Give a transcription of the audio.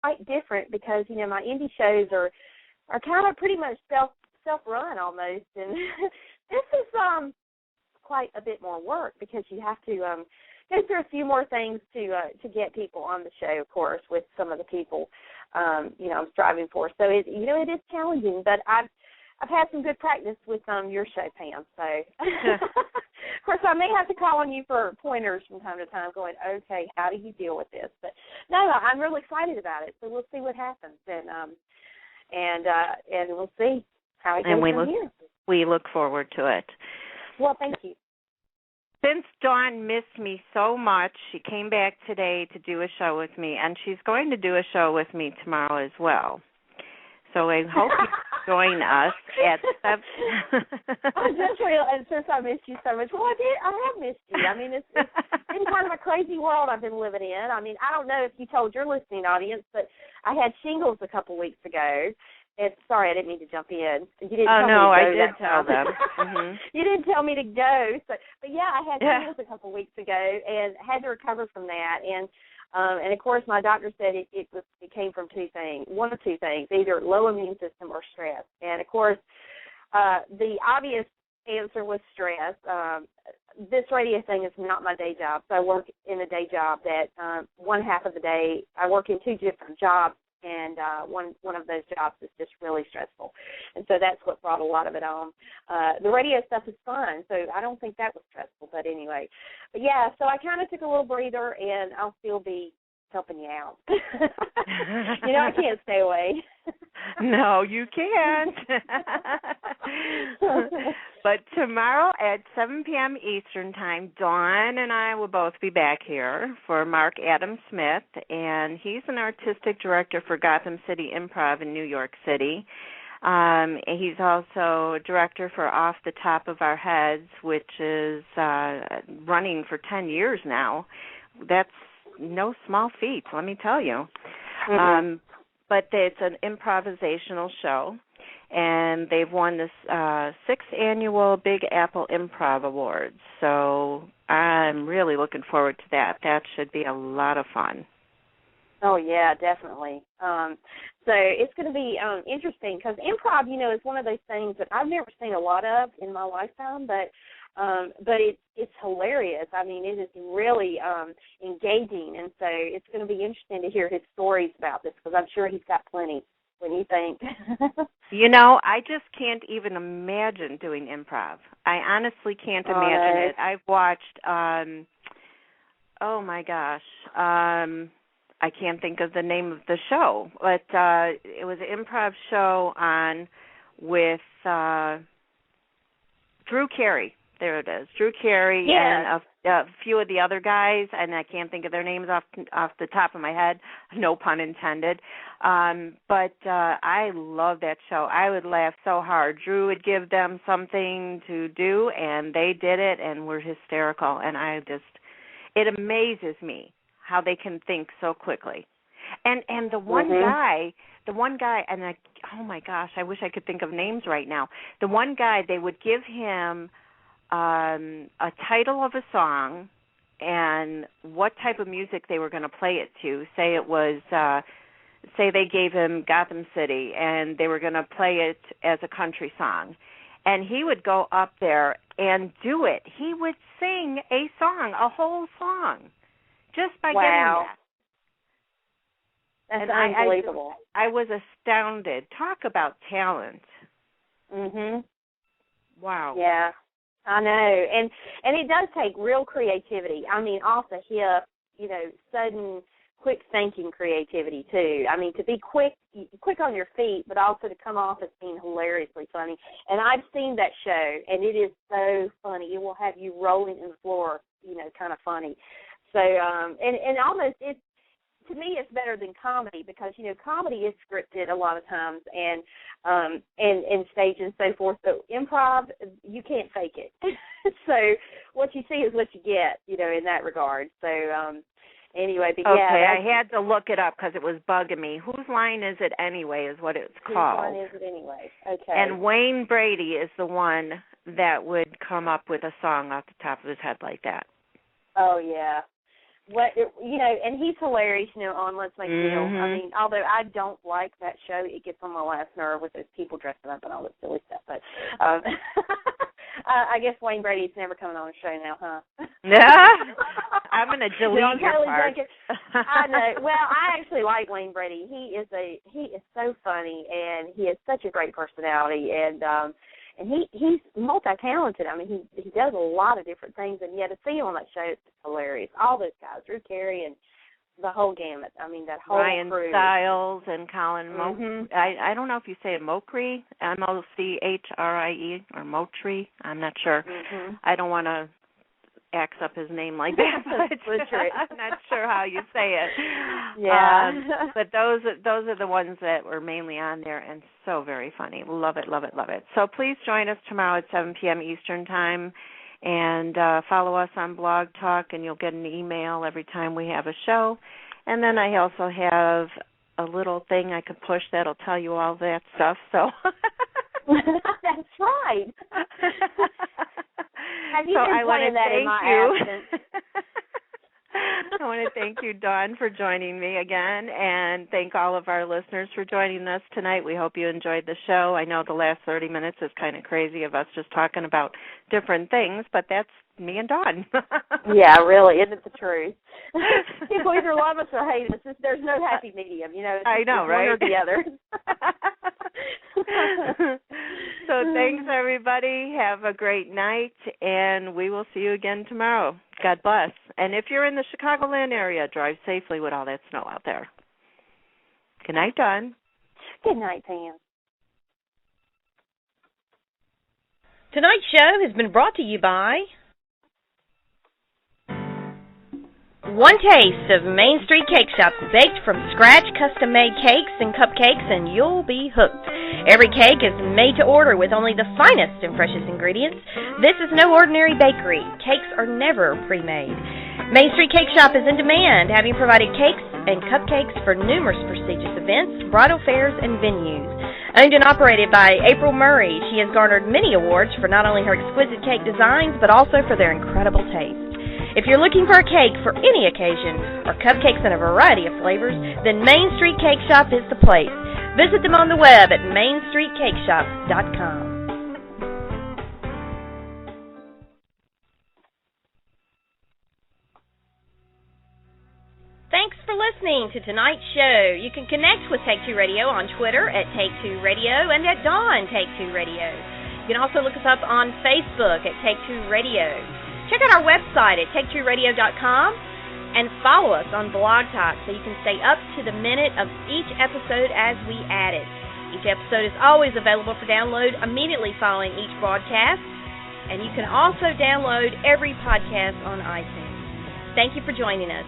quite different because, my indie shows are kind of pretty much self-run almost, and this is quite a bit more work because you have to go through a few more things to get people on the show, of course, with some of the people, I'm striving for. So, it is challenging, but I've had some good practice with your show, Pam. So, of course, I may have to call on you for pointers from time to time going, okay, how do you deal with this? But, no, I'm really excited about it. So we'll see what happens. And we'll see how it goes from here. We look forward to it. Well, thank you. Since Dawn missed me so much, she came back today to do a show with me, and she's going to do a show with me tomorrow as well. So I hope you join us at 7. I just realized, since I missed you so much, I have missed you. I mean, it's been kind of a crazy world I've been living in. I mean, I don't know if you told your listening audience, but I had shingles a couple weeks ago. Sorry, I didn't mean to jump in. You didn't tell me to go. I did tell them. Mm-hmm. You didn't tell me to go. But yeah, I had shingles a couple weeks ago and had to recover from that. And of course, my doctor said it came from one of two things, either low immune system or stress. And of course, the obvious answer was stress. This radio thing is not my day job, so I work in a day job that one half of the day I work in two different jobs. And one of those jobs is just really stressful. And so that's what brought a lot of it on. The radio stuff is fun, so I don't think that was stressful. But anyway, so I kind of took a little breather, and I'll still be helping you out. I can't stay away. No, you can't. But tomorrow at 7 p.m. Eastern Time, Dawn and I will both be back here for Mark Adam Smith, and he's an artistic director for Gotham City Improv in New York City. He's also director for Off the Top of Our Heads, which is running for 10 years now. That's no small feat, let me tell you. Mm-hmm. But it's an improvisational show, and they've won this 6th annual Big Apple Improv Awards. So I'm really looking forward to that. That should be a lot of fun. Oh, yeah, definitely. So it's going to be interesting because improv, is one of those things that I've never seen a lot of in my lifetime, but it's hilarious. I mean, it is really engaging, and so it's going to be interesting to hear his stories about this because I'm sure he's got plenty. What do you think? I just can't even imagine doing improv. I honestly can't imagine it. I've watched, oh my gosh, I can't think of the name of the show, but it was an improv show on with Drew Carey. There it is, Drew Carey and a few of the other guys, and I can't think of their names off the top of my head, no pun intended. But I love that show. I would laugh so hard. Drew would give them something to do, and they did it and were hysterical. And it amazes me how they can think so quickly. And the one guy, and oh my gosh, I wish I could think of names right now. The one guy, they would give him a title of a song and what type of music they were going to play it to. Say it was, say they gave him Gotham City and they were going to play it as a country song. And he would go up there and do it. He would sing a song, a whole song, just by getting that. That's unbelievable. I was astounded. Talk about talent. Mhm. Wow. Yeah. I know, and it does take real creativity. I mean, off the hip, sudden, quick thinking creativity too. I mean, to be quick on your feet, but also to come off as being hilariously funny. And I've seen that show, and it is so funny. It will have you rolling in the floor, kind of funny. So, and almost to me, it's better than comedy because, comedy is scripted a lot of times and staged and so forth. But improv, you can't fake it. So what you see is what you get, in that regard. So anyway, but okay, I had to look it up because it was bugging me. Whose line is it anyway is what it's called. Whose line is it anyway? Okay. And Wayne Brady is the one that would come up with a song off the top of his head like that. Oh, yeah. and he's hilarious, on Let's Make Deal. I mean, although I don't like that show, it gets on my last nerve with those people dressing up and all that silly stuff. But I guess Wayne Brady's never coming on the show now, huh? Yeah. I'm going to delete your part. I know. Well, I actually like Wayne Brady. He is so funny, and he has such a great personality, and he's multi-talented. I mean, he does a lot of different things, and yet to see him on that show is hilarious. All those guys, Drew Carey and the whole gamut. I mean, that whole Ryan crew. Stiles and Colin I don't know if you say it Mochree, Mochrie, or Motri. I'm not sure. I don't want to axe up his name like that, but I'm not sure how you say it. Yeah. But those are the ones that were mainly on there, and so very funny. Love it, love it, love it. So please join us tomorrow at 7 p.m. Eastern Time, and follow us on Blog Talk, and you'll get an email every time we have a show. And then I also have a little thing I could push that'll tell you all that stuff. So that's right. Have you been playing that in my absence? I want to thank you, Dawn, for joining me again, and thank all of our listeners for joining us tonight. We hope you enjoyed the show. I know the last 30 minutes is kind of crazy of us just talking about different things, but that's me and Dawn. Yeah, really, isn't it the truth? People either love us or hate us. There's no happy medium, I know, right? One or the other. So thanks, everybody. Have a great night, and we will see you again tomorrow. God bless. And if you're in the Chicagoland area, drive safely with all that snow out there. Good night, Dawn. Good night, Pam. Tonight's show has been brought to you by One Taste of Main Street Cake Shop, baked from scratch, custom-made cakes and cupcakes, and you'll be hooked. Every cake is made to order with only the finest and freshest ingredients. This is no ordinary bakery. Cakes are never pre-made. Main Street Cake Shop is in demand, having provided cakes and cupcakes for numerous prestigious events, bridal fairs, and venues. Owned and operated by April Murray, she has garnered many awards for not only her exquisite cake designs, but also for their incredible taste. If you're looking for a cake for any occasion, or cupcakes in a variety of flavors, then Main Street Cake Shop is the place. Visit them on the web at mainstreetcakeshop.com. Thanks for listening to tonight's show. You can connect with Take Two Radio on Twitter at Take Two Radio and at Dawn Take Two Radio. You can also look us up on Facebook at Take Two Radio. Check out our website at take2radio.com and follow us on Blog Talk so you can stay up to the minute of each episode as we add it. Each episode is always available for download immediately following each broadcast, and you can also download every podcast on iTunes. Thank you for joining us.